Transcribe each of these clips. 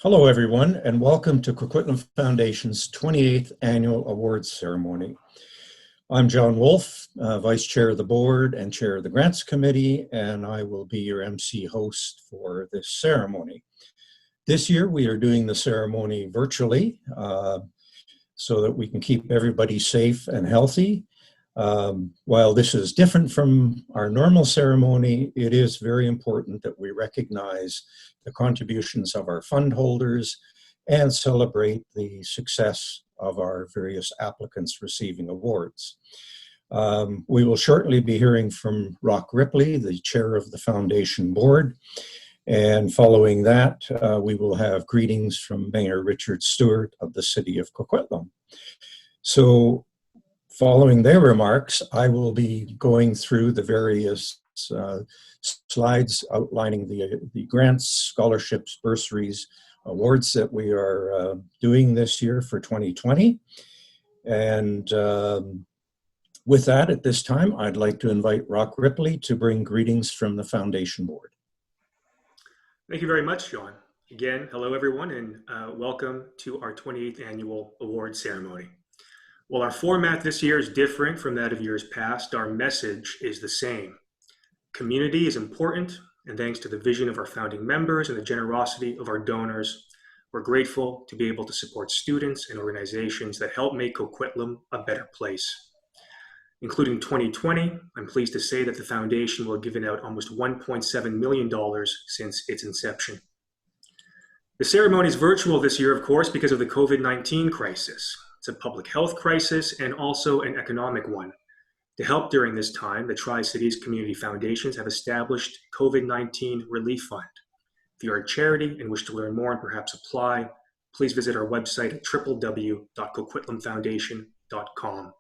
Hello, everyone, and welcome to Coquitlam Foundation's 28th Annual Awards Ceremony. I'm John Wolfe, Vice Chair of the Board and Chair of the Grants Committee, and I will be your MC host for this ceremony. This year, we are doing the ceremony virtually so that we can keep everybody safe and healthy. While this is different from our normal ceremony, it is very important that we recognize the contributions of our fund holders and celebrate the success of our various applicants receiving awards. We will shortly be hearing from Rock Ripley, the chair of the foundation board, and following that, we will have greetings from Mayor Richard Stewart of the city of Coquitlam. So, following their remarks, I will be going through the various slides outlining the grants, scholarships, bursaries, awards that we are doing this year for 2020. And with that, at this time, I'd like to invite Rock Ripley to bring greetings from the Foundation Board. Thank you very much, John. Again, hello everyone, and welcome to our 28th Annual Award Ceremony. While our format this year is different from that of years past, our message is the same. Community is important, and thanks to the vision of our founding members and the generosity of our donors, we're grateful to be able to support students and organizations that help make Coquitlam a better place. Including 2020, I'm pleased to say that the foundation will have given out almost $1.7 million since its inception. The ceremony is virtual this year, of course, because of the COVID-19 crisis. It's a public health crisis and also an economic one. To help during this time, the Tri-Cities Community Foundations have established COVID-19 Relief Fund. If you are a charity and wish to learn more and perhaps apply, please visit our website at www.coquitlamfoundation.com.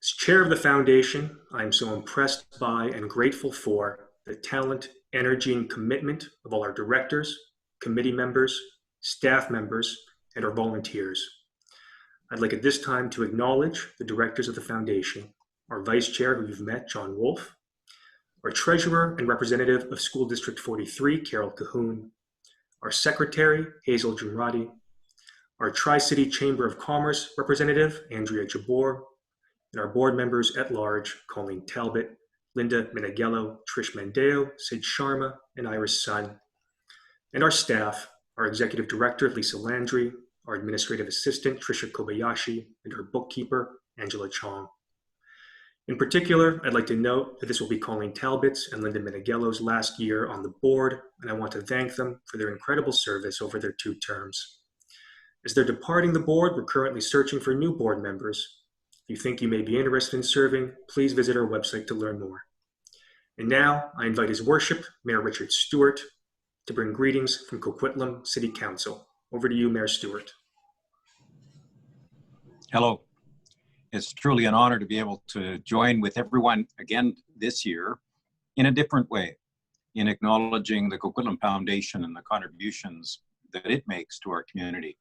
As chair of the foundation, I am so impressed by and grateful for the talent, energy, and commitment of all our directors, committee members, staff members, and our volunteers. I'd like at this time to acknowledge the directors of the foundation, our vice chair who you've met, John Wolfe, our treasurer and representative of School District 43, Carol Cahoon, our secretary, Hazel Jumrati, our Tri-City Chamber of Commerce representative, Andrea Jabor, and our board members at large, Colleen Talbot, Linda Meneghello, Trish Mandeo, Sid Sharma, and Iris Sun, and our staff, our executive director, Lisa Landry, our administrative assistant, Trisha Kobayashi, and our bookkeeper, Angela Chong. In particular, I'd like to note that this will be Colleen Talbot's and Linda Meneghello's last year on the board, and I want to thank them for their incredible service over their 2 terms. As they're departing the board, we're currently searching for new board members. If you think you may be interested in serving, please visit our website to learn more. And now, I invite His Worship, Mayor Richard Stewart, to bring greetings from Coquitlam City Council. Over to you, Mayor Stewart. Hello. It's truly an honor to be able to join with everyone again this year in a different way, in acknowledging the Coquitlam Foundation and the contributions that it makes to our community.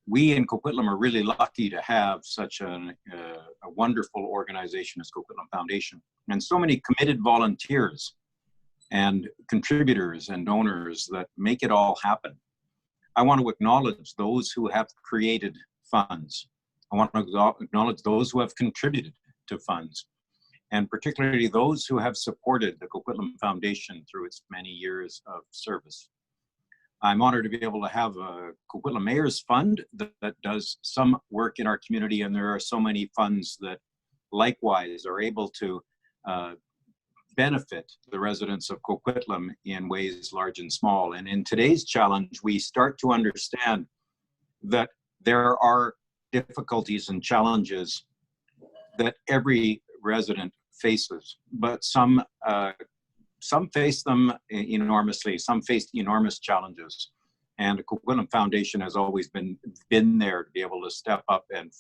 We in Coquitlam are really lucky to have such a wonderful organization as Coquitlam Foundation, and so many committed volunteers and contributors and donors that make it all happen. I want to acknowledge those who have created funds. I want to acknowledge those who have contributed to funds, and particularly those who have supported the Coquitlam Foundation through its many years of service. I'm honored to be able to have a Coquitlam Mayor's Fund that does some work in our community, and there are so many funds that likewise are able to benefit the residents of Coquitlam in ways large and small. And in today's challenge, we start to understand that there are difficulties and challenges that every resident faces, but some face them enormously, some face enormous challenges. And the Coquitlam Foundation has always been there to be able to step up and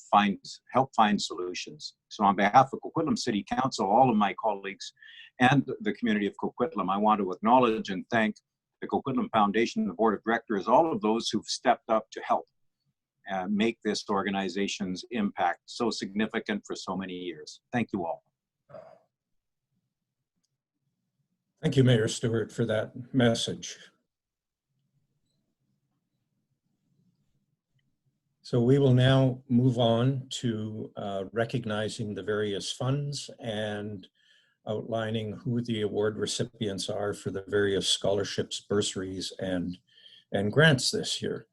help find solutions. So on behalf of Coquitlam City Council, all of my colleagues, and the community of Coquitlam, I want to acknowledge and thank the Coquitlam Foundation, the Board of Directors, all of those who've stepped up to help make this organization's impact so significant for so many years. Thank you all. Thank you, Mayor Stewart, for that message. So we will now move on to recognizing the various funds and outlining who the award recipients are for the various scholarships, bursaries, and grants this year.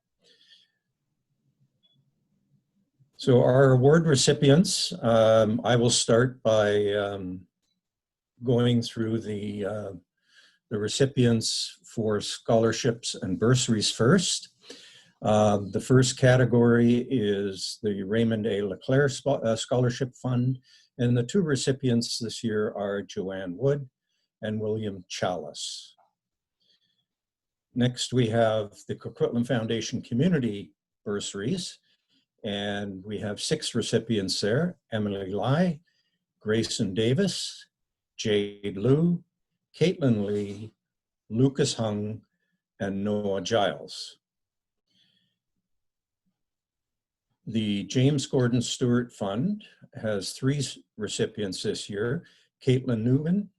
So our award recipients, I will start by going through the recipients for scholarships and bursaries first. The first category is the Raymond A. Leclerc Scholarship Fund, and the two recipients this year are Joanne Wood and William Chalice. Next, we have the Coquitlam Foundation Community Bursaries, and we have 6 recipients there: Emily Lai, Grayson Davis, Jade Liu, Caitlin Lee, Lucas Hung, and Noah Giles. The James Gordon Stewart Fund has 3 recipients this year: Caitlin Newman,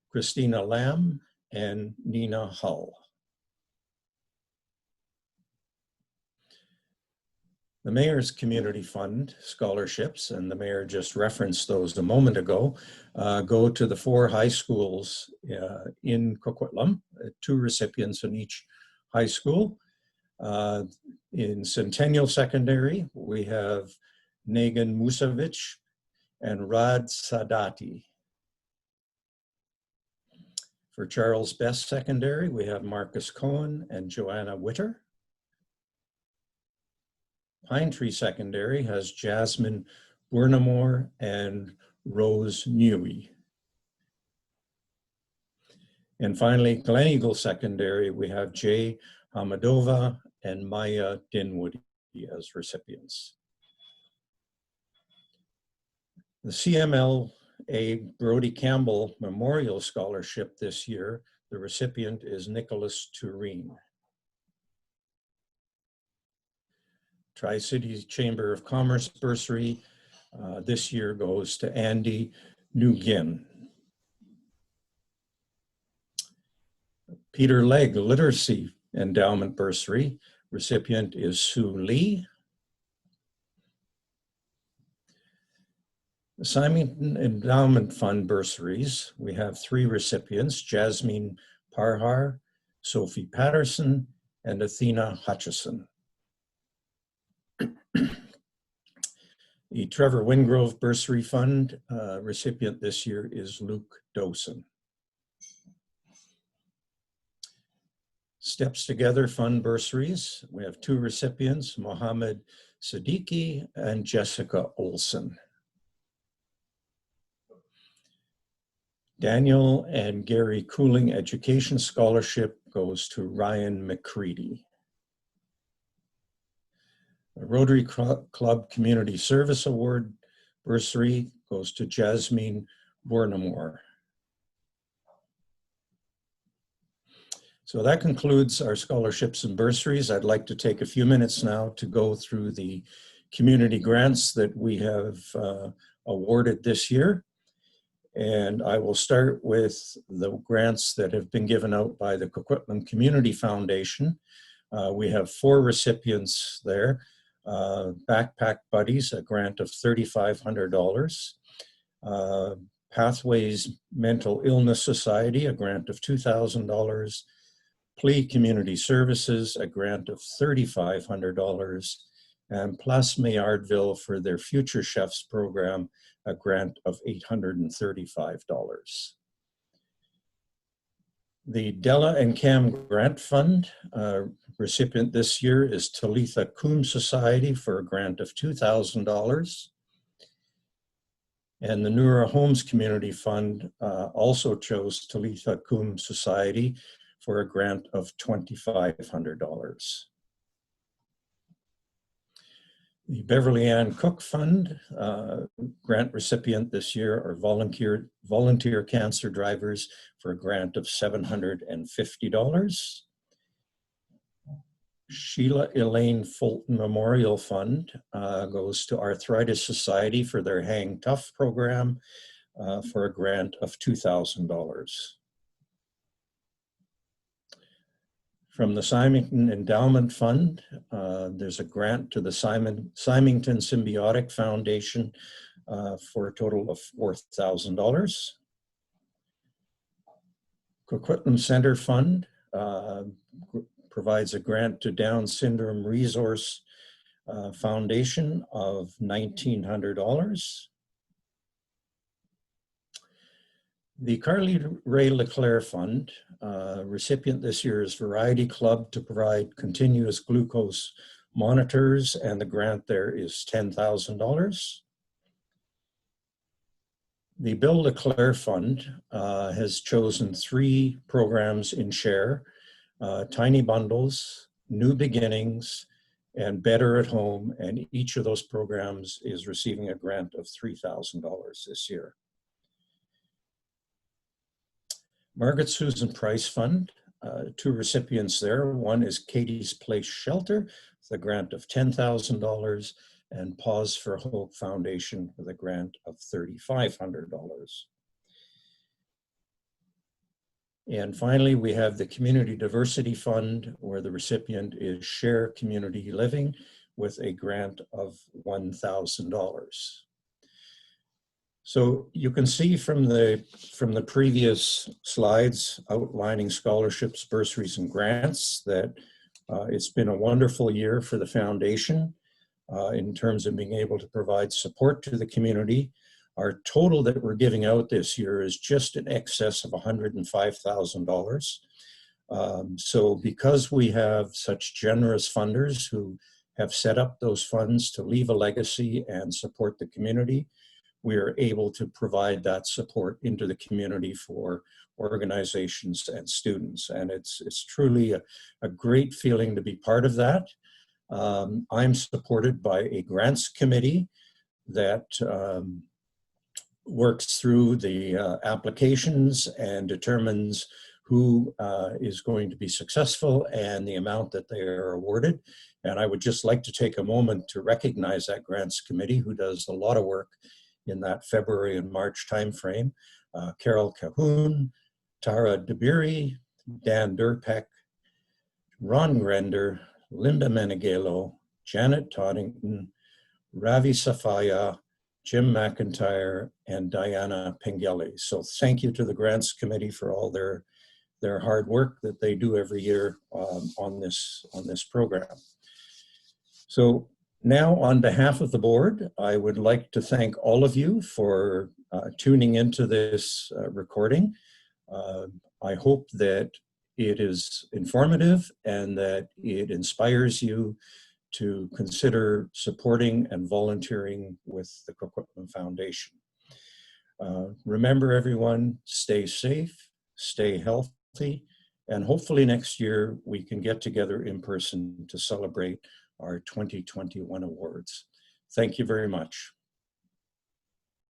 Christina Lamb, and Nina Hull. The Mayor's Community Fund scholarships, and the Mayor just referenced those a moment ago, go to the 4 high schools in Coquitlam, 2 recipients in each high school. In Centennial Secondary, we have Negan Musavich and Rad Sadati. For Charles Best Secondary, we have Marcus Cohen and Joanna Witter. Pine Tree Secondary has Jasmine Burnamore and Rose Newey. And finally, Glen Eagle Secondary, we have Jay Hamadova and Maya Dinwoody as recipients. The CMLA Brody Campbell Memorial Scholarship this year, the recipient is Nicholas Tureen. Tri-Cities Chamber of Commerce bursary this year goes to Andy Nugin. Peter Legg Literacy Endowment bursary, recipient is Sue Lee. The Simon Endowment Fund bursaries, we have 3 recipients: Jasmine Parhar, Sophie Patterson, and Athena Hutchison. The Trevor Wingrove Bursary Fund recipient this year is Luke Dosen. Steps Together Fund bursaries, we have 2 recipients, Mohammed Siddiqui and Jessica Olson. Daniel and Gary Cooling Education Scholarship goes to Ryan McCready. The Rotary Club Community Service Award bursary goes to Jasmine Bournamore. So that concludes our scholarships and bursaries. I'd like to take a few minutes now to go through the community grants that we have awarded this year. And I will start with the grants that have been given out by the Coquitlam Community Foundation. We have 4 recipients there. Backpack Buddies, a grant of $3,500. Pathways Mental Illness Society, a grant of $2,000. Plea Community Services, a grant of $3,500. And Place Maillardville for their Future Chefs program, a grant of $835. The Della and Cam Grant Fund recipient this year is Talitha Coombs Society for a grant of $2,000. And the Nura Homes Community Fund also chose Talitha Coombs Society for a grant of $2,500. The Beverly Ann Cook Fund grant recipient this year are volunteer cancer drivers for a grant of $750. Sheila Elaine Fulton Memorial Fund goes to Arthritis Society for their Hang Tough program for a grant of $2,000. From the Symington Endowment Fund, there's a grant to the Symington Symbiotic Foundation for a total of $4,000. Coquitlam Center Fund provides a grant to Down Syndrome Resource Foundation of $1,900. The Carly Ray Leclerc Fund, recipient this year is Variety Club to provide continuous glucose monitors, and the grant there is $10,000. The Bill Leclerc Fund has chosen 3 programs in share, Tiny Bundles, New Beginnings, and Better at Home, and each of those programs is receiving a grant of $3,000 this year. Margaret Susan Price Fund, 2 recipients there. One is Katie's Place Shelter with a grant of $10,000, and Pause for Hope Foundation with a grant of $3,500. And finally, we have the Community Diversity Fund, where the recipient is Share Community Living with a grant of $1,000. So you can see from the previous slides outlining scholarships, bursaries, and grants that it's been a wonderful year for the foundation in terms of being able to provide support to the community. Our total that we're giving out this year is just in excess of $105,000. So because we have such generous funders who have set up those funds to leave a legacy and support the community, we are able to provide that support into the community for organizations and students. And it's truly a great feeling to be part of that. I'm supported by a grants committee that works through the applications and determines who is going to be successful and the amount that they are awarded. And I would just like to take a moment to recognize that grants committee, who does a lot of work in that February and March timeframe. Carol Cahoon, Tara DeBeery, Dan Durpeck, Ron Grender, Linda Menegalo, Janet Toddington, Ravi Safaya, Jim McIntyre, and Diana Pengelly. So thank you to the Grants Committee for all their hard work that they do every year on this program. So now, on behalf of the board, I would like to thank all of you for tuning into this recording. I hope that it is informative and that it inspires you to consider supporting and volunteering with the Coquitlam Foundation. Remember, everyone, stay safe, stay healthy, and hopefully next year we can get together in person to celebrate our 2021 awards. Thank you very much.